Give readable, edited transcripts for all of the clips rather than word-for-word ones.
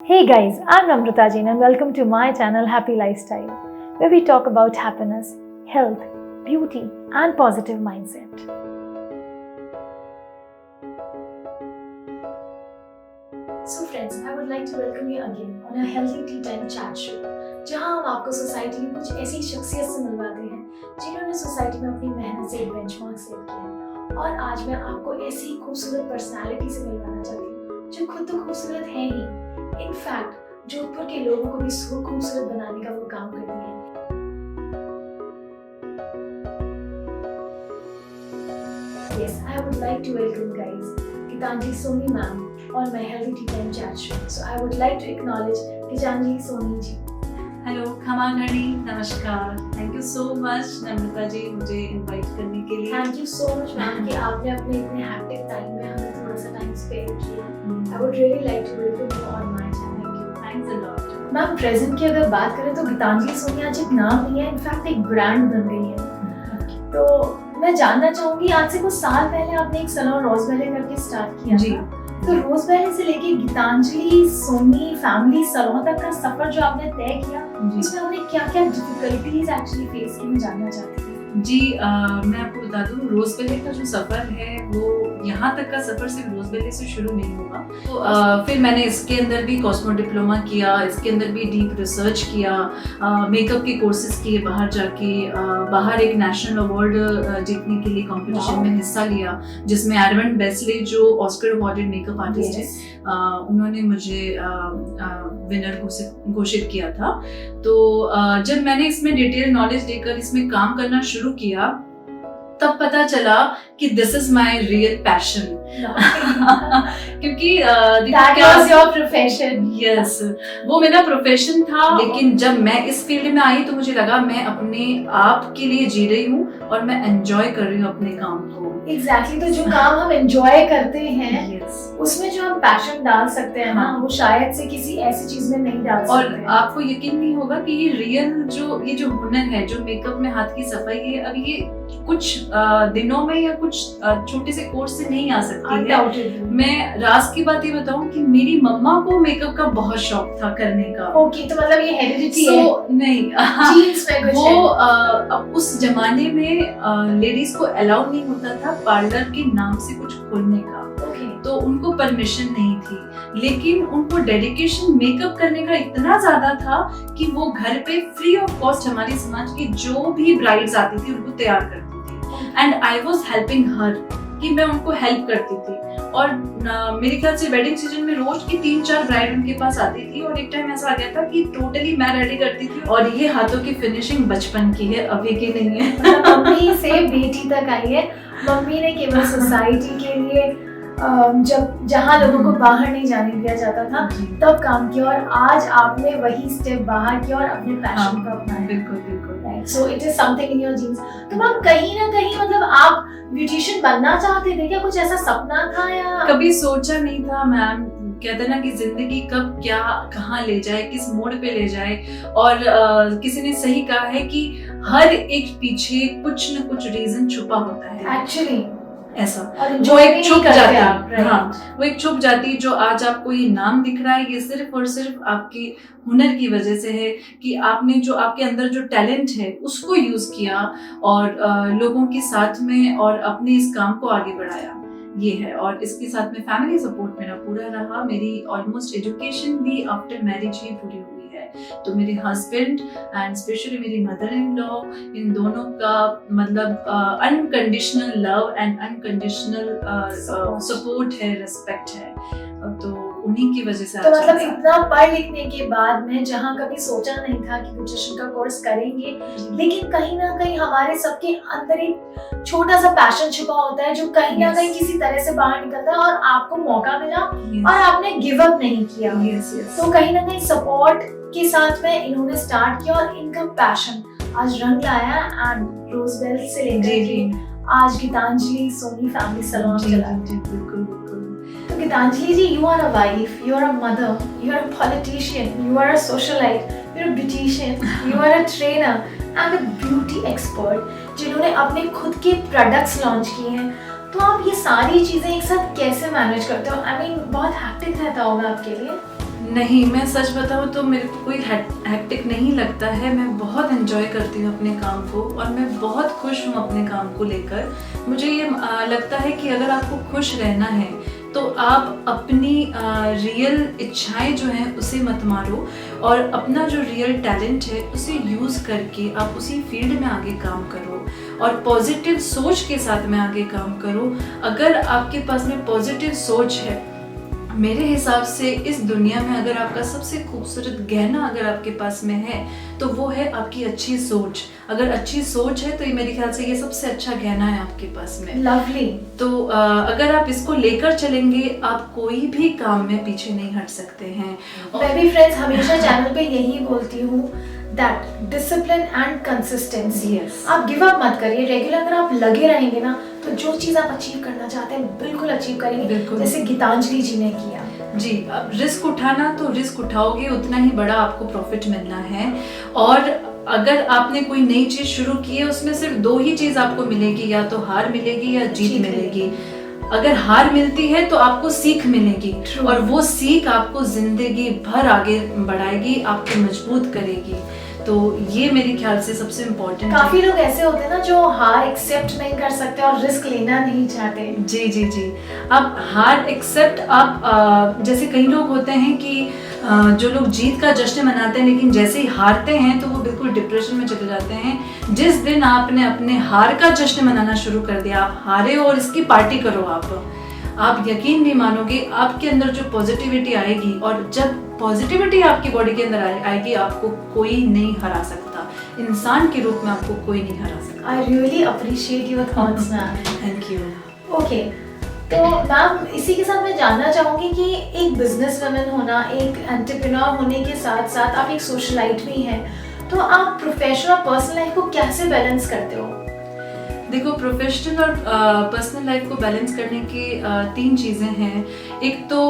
Hey guys, I'm Namrata Jain and welcome to my channel Happy Lifestyle, where we talk about happiness, health, beauty and positive mindset. So friends, I would like to welcome you again on a healthy tea time chat show, जहां हम आपको society की कुछ ऐसी शख्सियत से मिलवाते हैं जिन्होंने सोसाइटी में अपनी मेहनत से एक बेंचमार्क सेट किया। और आज मैं आपको ऐसी खूबसूरत पर्सनालिटी से मिलवाना चाहती हूँ जो खुद तो खूबसूरत है ही, इनफैक्ट जोधपुर के लोगों को भी खूबसूरत बनाने का वो काम करती है। Yes, I would like to welcome guys Gitanjali Soni ma'am on my Healthy Tea Time chat show. So I would like to acknowledge Gitanjali Soni ji. Hello खमा घड़ी, नमस्कार। थैंक यू सो मच नम्रता जी मुझे invite करने के लिए। Thank you so much ma'am कि आपने अपने इतने हैक्टिक टाइम में हमें थोड़ा सा टाइम स्पेयर किया। I would really like to welcome you on my channel. Thanks a lot. Ma'am present की अगर बात करें तो गीतांजलि सोनी आज एक नाम नहीं है, इनफैक्ट एक ब्रांड बन गई है। तो मैं जानना चाहूंगी, आज से कुछ साल पहले आपने एक सैलून रोज वैली करके स्टार्ट किया जी। था। तो रोज वैली से लेके गीतांजलि सोनी फैमिली सैलून तक का सफर जो आपने तय किया, उसमें आपने क्या-क्या डिफिकल्टीज एक्चुअली फेस की, मैं जानना चाहती हूँ। जी मैं आपको बता दूं, रोज वैली का जो सफ़र है वो यहाँ तक का सफ़र सिर्फ रोज वैली से शुरू नहीं हुआ। तो फिर मैंने इसके अंदर भी कॉस्मो डिप्लोमा किया, इसके अंदर भी डीप रिसर्च किया, मेकअप के कोर्सेज किए बाहर जाके, बाहर एक नेशनल अवार्ड जीतने के लिए कंपटीशन में हिस्सा लिया, जिसमें एरविन बेस्ले जो ऑस्कर अवार्डेड मेकअप आर्टिस्ट है उन्होंने मुझे विनर घोषित किया था। तो जब मैंने इसमें डिटेल नॉलेज लेकर इसमें काम करना शुरू किया, तब पता चला कि this is my real passion. क्योंकि That was your profession. Yes, वो मेरा प्रोफेशन था। लेकिन जब मैं इस फील्ड में आई तो मुझे लगा मैं अपने आप के लिए जी रही हूँ और मैं एंजॉय कर रही हूँ अपने काम को। एग्जैक्टली तो जो काम हम एंजॉय करते हैं yes. उसमें जो हम पैशन डाल सकते हैं ना, वो शायद से किसी ऐसी चीज में नहीं डाल सकते। और आपको यकीन नहीं होगा कि ये रियल ये जो हुनर है, जो मेकअप में हाथ की सफाई है, अब ये कुछ दिनों में या कुछ छोटे से कोर्स से नहीं आ सकती है। मैं राज की बात ये बताऊं कि मेरी मम्मा को मेकअप का बहुत शौक था करने का। ओके, तो मतलब ये हेरिडिटी है? नहीं, जीन्स में कुछ वो अब उस जमाने में लेडीज को अलाउ नहीं होता था पार्लर के नाम से कुछ खोलने का। तो उनको परमिशन नहीं थी, लेकिन उनको डेडिकेशन मेकअप करने का इतना ज्यादा था कि वो घर पे फ्री ऑफ कॉस्ट हमारे समाज की जो भी ब्राइड्स आती थी उनको तैयार करती थी। And I was helping her, कि मैं उनको हेल्प करती थी। और मेरे ख्याल से वेडिंग सीजन में रोज की 3-4 ब्राइड उनके पास आती थी। और एक टाइम ऐसा आ गया था कि टोटली मैं रेडी करती थी। और ये हाथों की फिनिशिंग बचपन की है, अभी की नहीं है। मम्मी से बेटी तक आई है। मम्मी ने केवल सोसाइटी के लिए जब जहाँ लोगों को बाहर नहीं जाने दिया जाता था तब काम किया, और आज आपने वही स्टेप बाहर किया और अपने पैशन को अपनाया। बिल्कुल बिल्कुल। So it is something in your genes. तो मैम कहीं ना कहीं मतलब आप ब्यूटिशियन बनना चाहते थे क्या? कुछ ऐसा सपना था या? कभी सोचा नहीं था मैम। कहते हैं ना कि जिंदगी कब क्या कहाँ ले जाए, किस मोड़ पे ले जाए। और किसी ने सही कहा है कि हर एक पीछे कुछ न कुछ रीजन छुपा होता है। एक्चुअली ऐसा जो एक छुप जाती है। हाँ, वो एक छुप जाती है। जो आज आपको ये नाम दिख रहा है, ये सिर्फ और सिर्फ आपके हुनर की वजह से है कि आपने जो आपके अंदर जो टैलेंट है उसको यूज किया और लोगों के साथ में और अपने इस काम को आगे बढ़ाया, ये है। और इसके साथ में फैमिली सपोर्ट मेरा पूरा रहा। मेरी ऑलमोस्ट एजुकेशन भी आफ्टर मैरिज ही पूरी हुई है। तो मेरे हस्बैंड एंड स्पेशली मेरी मदर इन लॉ, इन दोनों का मतलब unconditional love and unconditional support है, रिस्पेक्ट है। तो उन्हीं की वजह से तो मतलब इतना पढ़ लिखने के बाद में जहाँ कभी सोचा नहीं था कि ब्यूटिशियन का कोर्स करेंगे, लेकिन कहीं ना कहीं हमारे सबके अंदर एक छोटा सा पैशन छुपा होता है जो कहीं ना कहीं किसी तरह से बाहर निकलता है, और आपको मौका मिला और आपने गिव अप नहीं किया। तो कहीं ना कहीं सपोर्ट के साथ में इन्होंने स्टार्ट किया और इनका पैशन आज रंग लाया। एंड रोजवेल से लेकर आज गीतांजलि सोनी फैमिली सैलून चलाती है। बिल्कुल। तो गीतांजलि जी, you are a wife, you are a mother, you are a politician, you are a socialite, you are a beautician, you are a trainer and a beauty expert, जिन्होंने अपने खुद के प्रोडक्ट्स लॉन्च किए हैं। तो आप ये सारी चीजें एक साथ कैसे मैनेज करते हो? I mean, बहुत हैक्टिक रहता होगा आपके लिए। नहीं, मैं सच बताऊँ तो मेरे को कोई हेक्टिक नहीं लगता है। मैं बहुत एंजॉय करती हूँ अपने काम को और मैं बहुत खुश हूँ अपने काम को लेकर। मुझे ये लगता है कि अगर आपको खुश रहना है तो आप अपनी रियल इच्छाएं जो हैं उसे मत मारो और अपना जो रियल टैलेंट है उसे यूज़ करके आप उसी फील्ड में आगे काम करो और पॉजिटिव सोच के साथ में आगे काम करो। अगर आपके पास में पॉजिटिव सोच है, मेरे हिसाब से इस दुनिया में अगर आपका सबसे खूबसूरत गहना अगर आपके पास में है तो वो है आपकी अच्छी सोच। अगर अच्छी सोच है तो ये मेरे ख्याल से ये सबसे अच्छा गहना है आपके पास में। लवली। तो अगर आप इसको लेकर चलेंगे आप कोई भी काम में पीछे नहीं हट सकते हैं। मैं भी फ्रेंड्स हमेशा चैनल पे यही बोलती हूँ that discipline and consistency। Yes। आप गिव अप मत करिए, रेगुलर अगर आप लगे रहेंगे ना तो जो चीज आप अचीव करना चाहते हैं बिल्कुल अचीव करेंगे। बिल्कुल। जैसे गीतांजलि जी ने किया। जी, अब रिस्क उठाना तो रिस्क उठाओगे उतना ही बड़ा आपको प्रॉफिट मिलना है। और अगर आपने कोई नई चीज शुरू की है उसमें सिर्फ दो ही चीज आपको मिलेगी, या तो हार मिलेगी या जीत मिलेगी। अगर हार मिलती है तो आपको सीख मिलेगी और वो सीख आपको जिंदगी भर आगे बढ़ाएगी, आपको मजबूत करेगी। तो ये मेरे ख्याल से सबसे इम्पोर्टेंट है। काफी लोग ऐसे होते हैं ना जो हार एक्सेप्ट नहीं कर सकते और रिस्क लेना नहीं चाहते। जी जी जी, अब हार एक्सेप्ट आप जैसे कई लोग होते हैं कि जो लोग जीत का जश्न मनाते हैं लेकिन जैसे ही हारते हैं तो वो बिल्कुल डिप्रेशन में चले जाते हैं। जिस दिन आपने अपने हार का जश्न मनाना शुरू कर दिया, आप हारे हो और इसकी पार्टी करो, आप यकीन नहीं मानोगे आपके अंदर जो पॉजिटिविटी आएगी, और जब पॉजिटिविटी आपकी बॉडी के अंदर आएगी आपको कोई नहीं हरा सकता। इंसान के रूप में आपको कोई नहीं हरा सकता। आई really appreciate your thoughts ma'am. Thank you. Okay, तो मैम इसी के साथ मैं जानना चाहूँगी कि एक बिजनेस वुमन होना, एक एंटरप्रेन्योर होने के साथ साथ आप एक सोशलाइट भी हैं, तो आप प्रोफेशनल और पर्सनल लाइफ को कैसे बैलेंस करते हो? देखो, प्रोफेशनल और पर्सनल लाइफ को बैलेंस करने की तीन चीज़ें हैं। एक तो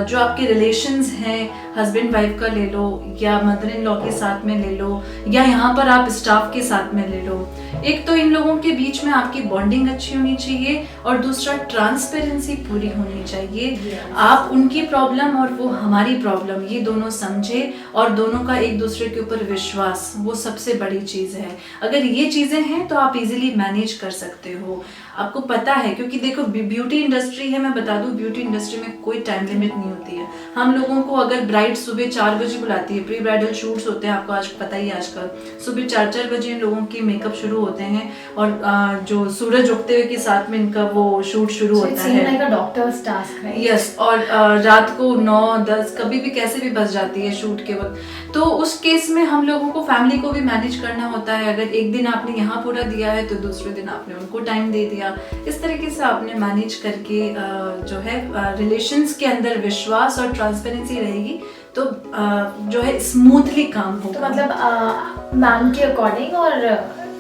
जो आपके रिलेशंस हैं, हस्बैंड वाइफ का ले लो या मदर इन लॉ के साथ में ले लो या यहाँ पर आप स्टाफ के साथ में ले लो। एक तो इन लोगों के बीच में आपकी बॉन्डिंग अच्छी होनी चाहिए और दूसरा ट्रांसपेरेंसी पूरी होनी चाहिए। आप उनकी प्रॉब्लम और वो हमारी प्रॉब्लम ये दोनों समझे और दोनों का एक दूसरे के ऊपर विश्वास, वो सबसे बड़ी चीज़ है। अगर ये चीज़ें हैं तो आप इजीली मैनेज कर सकते हो। आपको पता है, क्योंकि देखो ब्यूटी इंडस्ट्री है, मैं बता दूं ब्यूटी इंडस्ट्री में कोई टाइम लिमिट नहीं होती है। हम लोगों को अगर ब्राइड सुबह 4 बजे बुलाती है, प्री ब्राइडल शूट्स होते हैं, आपको आज पता ही है आजकल सुबह 4 बजे इन लोगों के मेकअप शुरू होते हैं और जो सूरज उगते हुए के साथ में इनका वो शूट शुरू होता है। डॉक्टर्स टास्क है। यस, और रात को 9-10 कभी भी कैसे भी बज जाती है शूट के वक्त। तो उस केस में हम लोगों को फैमिली को भी मैनेज करना होता है। अगर एक दिन आपने यहाँ पूरा दिया है तो दूसरे दिन आपने उनको टाइम दे दिया। इस तरीके से आपने मैनेज करके जो है रिलेशंस के अंदर विश्वास और ट्रांसपेरेंसी रहेगी तो जो है स्मूथली काम होगा। तो मतलब मैम के अकॉर्डिंग और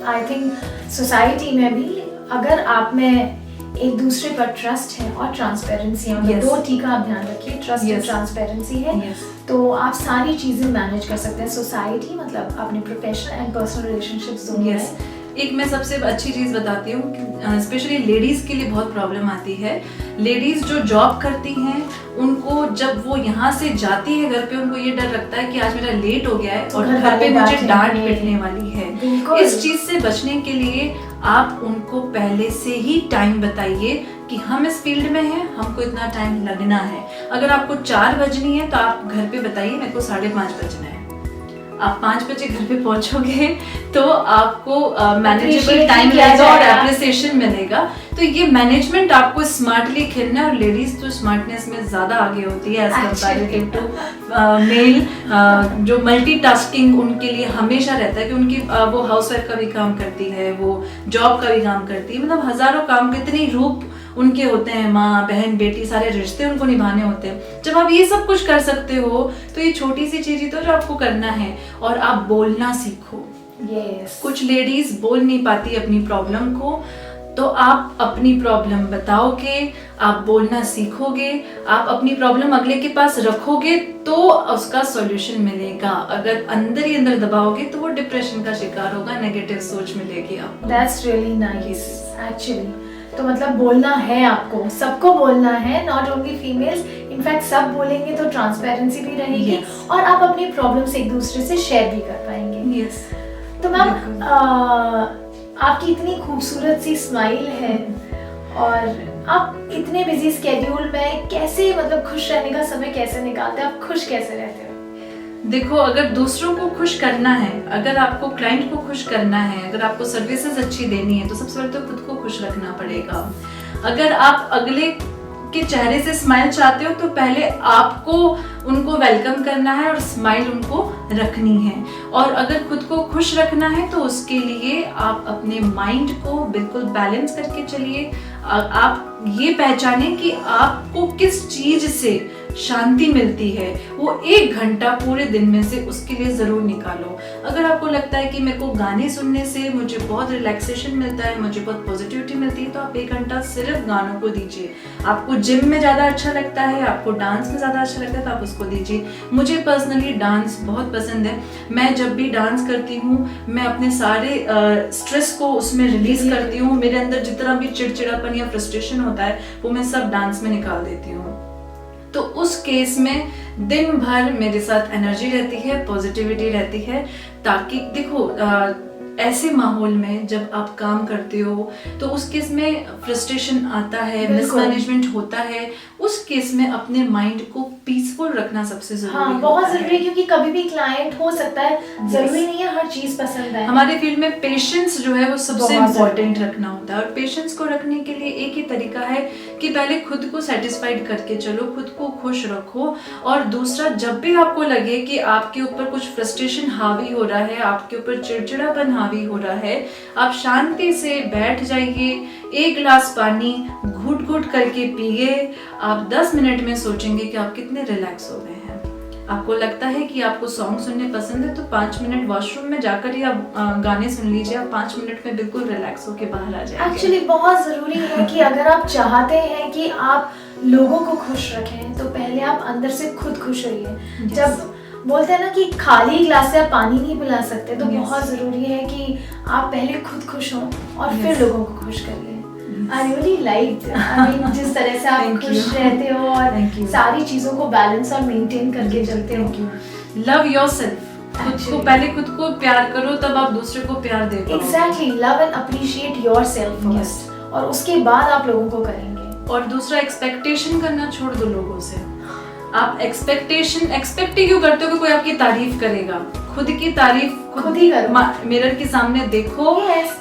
आई थिंक सोसाइटी में भी अगर आप में एक दूसरे पर ट्रस्ट है और ट्रांसपेरेंसी है, Yes। दो ठीक है, आप ध्यान रखिए, ट्रस्ट और Yes। ट्रांसपेरेंसी है, Yes। तो आप सारी चीजें मैनेज कर सकते हैं। सोसाइटी मतलब अपने प्रोफेशनल एंड पर्सनल रिलेशनशिप्स दोनों Yes। में। एक मैं सबसे अच्छी चीज़ बताती हूँ, स्पेशली लेडीज़ के लिए बहुत प्रॉब्लम आती है। लेडीज़ जो जॉब करती हैं उनको जब वो यहाँ से जाती है घर पे, उनको ये डर लगता है कि आज मेरा लेट हो गया है और घर पे मुझे डांट पिटने वाली है। इस चीज़ से बचने के लिए आप उनको पहले से ही टाइम बताइए कि हम इस फील्ड में हैं, हमको इतना टाइम लगना है। अगर आपको 4 बजनी है तो आप घर पे बताइए मेरे को 5:30 बजना है। आप 5 बजे घर पे पहुंचोगे तो आपको मैनेजेबल टाइम रहेगा और एप्रिसिएशन मिलेगा। तो ये मैनेजमेंट आपको स्मार्टली खेलना है और लेडीज तो स्मार्टनेस में ज़्यादा आगे होती है एज कंपैरेटिव टू मेल। जो मल्टीटास्किंग उनके लिए हमेशा रहता है कि उनकी वो हाउसवाइफ का भी काम करती है, वो जॉब का भी काम करती है, मतलब हज़ारों काम, कितनी रूप उनके होते हैं, माँ बहन बेटी सारे रिश्ते उनको निभाने होते हैं। जब आप ये सब कुछ कर सकते हो तो ये छोटी सी चीज़ ही तो जो आपको करना है। और आप बोलना सीखो। Yes। कुछ लेडीज बोल नहीं पाती अपनी प्रॉब्लम को, तो आप अपनी प्रॉब्लम बताओगे, आप बोलना सीखोगे, आप अपनी प्रॉब्लम अगले के पास रखोगे तो उसका सॉल्यूशन मिलेगा। अगर अंदर ही अंदर दबाओगे तो वो डिप्रेशन का शिकार होगा, नेगेटिव सोच मिलेगी आपको। That's really nice actually। तो मतलब बोलना है, आपको सबको बोलना है, नॉट ओनली फीमेल्स, इनफैक्ट सब बोलेंगे तो ट्रांसपेरेंसी भी रहेगी और आप अपनी प्रॉब्लम्स एक दूसरे से शेयर भी कर पाएंगे। तो मैम आपकी इतनी खूबसूरत सी स्माइल है और आप इतने बिजी स्केड्यूल में कैसे मतलब खुश रहने का समय कैसे निकालते हैं, आप खुश कैसे रहते हो? देखो, अगर दूसरों को खुश करना है, अगर आपको क्लाइंट को खुश करना है, अगर आपको सर्विसेज अच्छी देनी है तो सबसे पहले तो खुद को खुश रखना पड़ेगा। अगर आप अगले के चेहरे से स्माइल चाहते हो तो पहले आपको उनको वेलकम करना है और स्माइल उनको रखनी है। और अगर खुद को खुश रखना है तो उसके लिए आप अपने माइंड को बिल्कुल बैलेंस करके चलिए। आप ये पहचाने कि आपको किस चीज से शांति मिलती है, वो 1 घंटा पूरे दिन में से उसके लिए जरूर निकालो। अगर आपको लगता है कि मेरे को गाने सुनने से मुझे बहुत रिलैक्सेशन मिलता है, मुझे बहुत पॉजिटिविटी मिलती है, तो आप 1 घंटा सिर्फ गानों को दीजिए। आपको जिम में ज्यादा अच्छा लगता है, आपको डांस में ज्यादा अच्छा लगता है तो आप उसको दीजिए। मुझे पर्सनली डांस बहुत पसंद है। मैं जब भी डांस करती हूँ मैं अपने सारे स्ट्रेस को उसमें रिलीज करती हूँ। मेरे अंदर जितना भी चिड़चिड़ापन या फ्रस्ट्रेशन होता है वो मैं सब डांस में निकाल देती हूँ। तो उस केस में दिन भर मेरे साथ एनर्जी रहती है, पॉजिटिविटी रहती है। ताकि देखो, ऐसे माहौल में जब आप काम करते हो तो उस केस में फ्रस्ट्रेशन आता है, मिसमैनेजमेंट होता है। उस केस में अपने माइंड को पीसफुल रखना सबसे जरूरी है। बहुत जरूरी है, क्योंकि कभी भी क्लाइंट हो सकता है, जरूरी नहीं है हर चीज पसंद है। हमारे फील्ड में पेशेंस जो है वो सबसे इम्पोर्टेंट रखना होता है। और पेशेंस को रखने के लिए एक ही तरीका है कि पहले खुद को सेटिस्फाइड करके चलो, खुद को खुश रखो। और दूसरा, जब भी आपको लगे कि आपके ऊपर कुछ फ्रस्ट्रेशन हावी हो रहा है, आपके ऊपर चिड़चिड़ापन हावी हो रहा है, आप शांति से बैठ जाइए, 1 गिलास पानी घूट घूट करके पिए। आप 10 मिनट में सोचेंगे कि आप कितने रिलैक्स हो गए हैं। आपको लगता है कि आपको सॉन्ग सुनने पसंद है तो 5 मिनट वॉशरूम में जाकर ही आप गाने सुन लीजिए। आप 5 मिनट में बिल्कुल रिलैक्स होके बाहर आ जाएंगे। एक्चुअली बहुत जरूरी है कि अगर आप चाहते हैं कि आप लोगों को खुश रखें तो पहले आप अंदर से खुद खुश रहिए। जब बोलते हैं ना कि खाली ग्लास से आप पानी नहीं पिला सकते, तो बहुत जरूरी है कि आप पहले खुद खुश हों और फिर लोगों को खुश करिए। I really liked, I mean, जिस तरह से आप खुश रहते हो और सारी चीजों को बैलेंस और मेंटेन करके चलते हो। लव योरसेल्फ, खुद को पहले खुद को प्यार करो तब आप दूसरे को प्यार दे पाओगे। Exactly, love and appreciate yourself first, और उसके बाद आप लोगों को करेंगे। और दूसरा, एक्सपेक्टेशन करना छोड़ दो लोगों से। आप एक्सपेक्ट ही क्यों करते हो कि कोई आपकी तारीफ करेगा? खुद की तारीफ खुद ही करो। मिरर के सामने देखो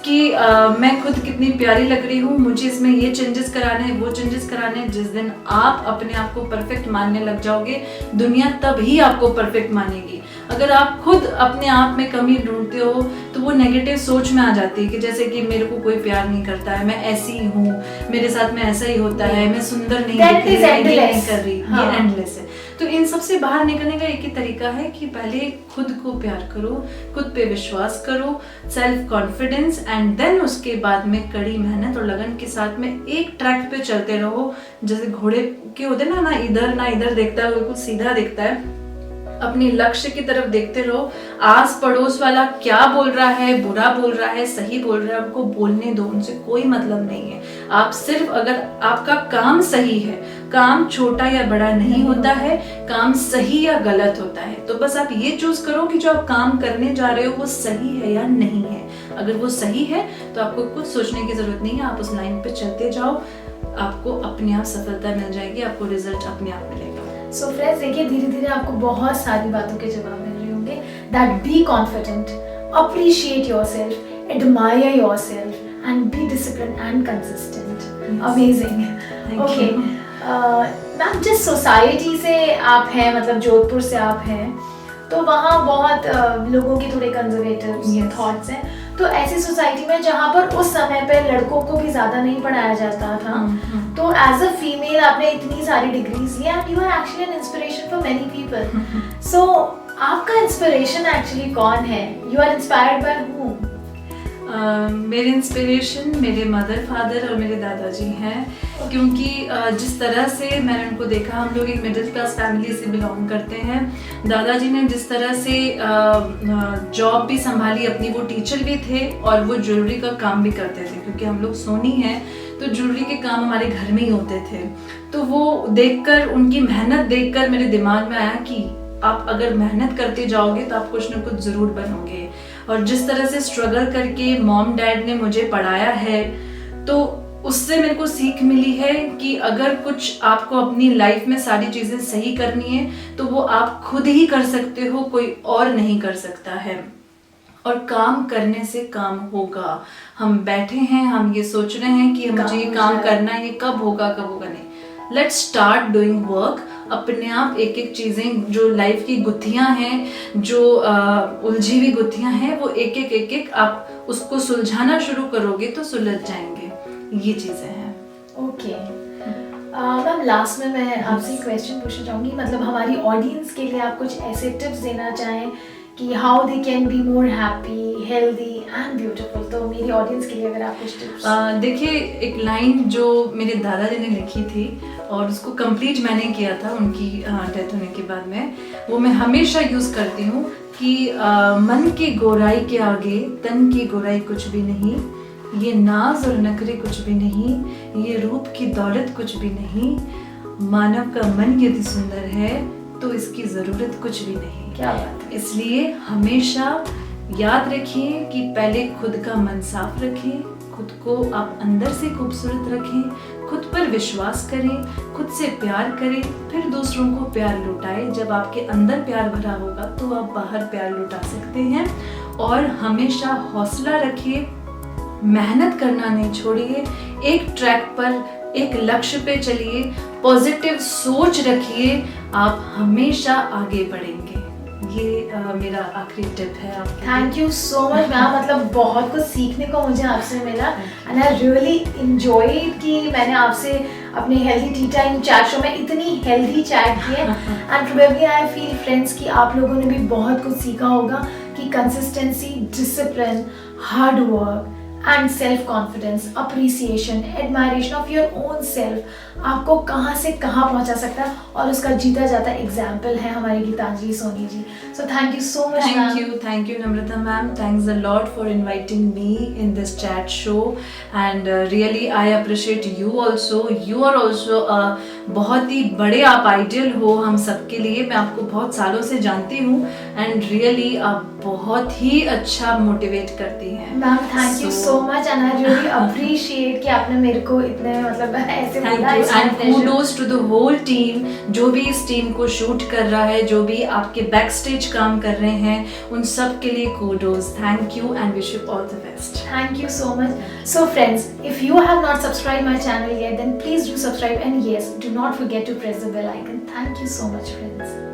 कि मैं खुद कितनी प्यारी लग रही हूँ, मुझे इसमें ये चेंजेस कराने हैं, वो चेंजेस कराने हैं। जिस दिन आप अपने आप को परफेक्ट मानने लग जाओगे, दुनिया तब ही आपको परफेक्ट मानेगी। अगर आप खुद अपने आप में कमी ढूंढते हो तो वो नेगेटिव सोच में आ जाती है कि जैसे कि मेरे को कोई प्यार नहीं करता है, मैं ऐसी ही हूँ, मेरे साथ में ऐसा ही होता है, मैं सुंदर नहीं दिख रही, नहीं कर रही, ये एंडलेस है। तो इन सबसे बाहर निकलने का एक ही तरीका है कि पहले खुद को प्यार करो, खुद पे विश्वास करो, सेल्फ कॉन्फिडेंस, एंड देन उसके बाद में कड़ी मेहनत और लगन के साथ में एक ट्रैक पे चलते रहो। जैसे घोड़े के होते ना ना इधर देखता है, बिल्कुल सीधा देखता है। अपनी लक्ष्य की तरफ देखते रहो। आस पड़ोस वाला क्या बोल रहा है, बुरा बोल रहा है, सही बोल रहा है, उनको बोलने दो, उनसे कोई मतलब नहीं है। आप सिर्फ, अगर आपका काम सही है, काम छोटा या बड़ा नहीं होता है, काम सही या गलत होता है, तो बस आप ये चूज करो कि जो आप काम करने जा रहे हो वो सही है या नहीं है। अगर वो सही है तो आपको कुछ सोचने की जरूरत नहीं है, आप उस लाइन पे चलते जाओ, आपको अपने आप सफलता मिल जाएगी, आपको रिजल्ट अपने आप मिलेगा। सो फ्रेंड्स, देखिए धीरे धीरे आपको बहुत सारी बातों के जवाब मिल रहे होंगे। That be confident, appreciate yourself, admire yourself and be disciplined and consistent. Amazing. Okay ma'am, जिस सोसाइटी से आप हैं, मतलब जोधपुर से आप हैं, तो वहाँ बहुत लोगों के थोड़े कंजर्वेटिव थॉट्स हैं। तो ऐसी सोसाइटी में जहाँ पर उस समय पे लड़कों को भी ज्यादा नहीं पढ़ाया जाता था, तो एज अ फीमेल आपने इतनी सारी डिग्रीज ली and you are actually an inspiration for many people. So आपका इंस्पिरेशन एक्चुअली कौन है? You are inspired by whom? मेरे इंस्पिरेशन मेरे मदर, फादर और मेरे दादाजी हैं। क्योंकि जिस तरह से मैंने उनको देखा, हम लोग एक मिडिल क्लास फैमिली से बिलोंग करते हैं। दादाजी ने जिस तरह से जॉब भी संभाली अपनी, वो टीचर भी थे और वो ज्वेलरी का काम भी करते थे। क्योंकि हम लोग सोनी हैं तो ज्वेलरी के काम हमारे घर में ही होते थे। तो वो देखकर, उनकी मेहनत देखकर मेरे दिमाग में आया कि आप अगर मेहनत करते जाओगे तो आप कुछ ना कुछ ज़रूर बनोगे। और जिस तरह से स्ट्रगल करके मॉम डैड ने मुझे पढ़ाया है, तो उससे मेरे को सीख मिली है कि अगर कुछ आपको अपनी लाइफ में सारी चीज़ें सही करनी है तो वो आप खुद ही कर सकते हो, कोई और नहीं कर सकता है। और काम करने से काम होगा। हम बैठे हैं, हम ये सोच रहे हैं कि मुझे ये काम करना है, ये कब होगा नहीं। Let's start doing work. अपने आप एक एक चीज़ें जो लाइफ की गुत्थियां हैं, जो उलझी हुई गुत्थियां हैं, वो एक एक आप उसको सुलझाना शुरू करोगे तो सुलझ जाएंगे। ये चीज़ें हैं। ओके मैम, लास्ट में मैं आपसे क्वेश्चन पूछना चाहूँगी, मतलब हमारी ऑडियंस के लिए आप कुछ ऐसे टिप्स देना चाहें कि how they can be more happy, healthy and beautiful. तो मेरी ऑडियंस के लिए अगर आप कुछ टिप्स। देखिए, एक लाइन जो मेरे दादाजी ने लिखी थी और उसको कंप्लीट मैंने किया था उनकी डेथ होने के बाद में, वो मैं हमेशा यूज़ करती हूँ कि मन की गोराई के आगे तन की गोराई कुछ भी नहीं, ये नाज और नखरे कुछ भी नहीं, ये रूप की दौलत कुछ भी नहीं, मानव का मन यदि सुंदर है तो इसकी ज़रूरत कुछ भी नहीं। क्या बात है। इसलिए हमेशा याद रखिए कि पहले खुद का मन साफ रखें, खुद को आप अंदर से खूबसूरत रखें, खुद पर विश्वास करें, खुद से प्यार करें, फिर दूसरों को प्यार लुटाएं। जब आपके अंदर प्यार भरा होगा तो आप बाहर प्यार लुटा सकते हैं। और हमेशा हौसला रखिए, मेहनत करना नहीं छोड़िए, एक ट्रैक पर, एक लक्ष्य पे चलिए, पॉजिटिव सोच रखिए, आप हमेशा आगे बढ़ेंगे। ये मेरा आखिरी टिप है आपके। Thank you so much ma'am, मतलब बहुत कुछ सीखने को मुझे आपसे मिला एंड आई रियली एंजॉयड कि मैंने आपसे अपने healthy T time chat show में इतनी हेल्दी चैट की है। And probably I feel friends कि आप लोगों ने भी बहुत कुछ सीखा होगा कि consistency, discipline, hard work and self confidence, appreciation, admiration of your own self आपको कहाँ से कहाँ पहुँचा सकता है, और उसका जीता जाता एग्जाम्पल है हमारी Geetanjali Soni ji. So thank you so much. Thank you Namrata ma'am, thanks a lot for inviting me in this chat show and really I appreciate you also. You are also बहुत ही बड़े आप आइडियल हो हम सबके लिए। मैं आपको बहुत सालों से जानती हूँ एंड रियली आप बहुत ही अच्छा मोटिवेट करती हैं ma'am. Thank you so much and I really appreciate कि आपने मेरे को इतने मतलब ऐसे बोला। And kudos to the whole team, जो भी इस टीम को शूट कर रहा है, जो भी आपके बैक स्टेज काम कर रहे हैं, उन सब के लिए kudos. Thank you and wish you all the best. Thank you so much. So friends, if you have not subscribed my channel yet, then please do subscribe, and yes, do not forget to press the bell icon. Thank you so much friends.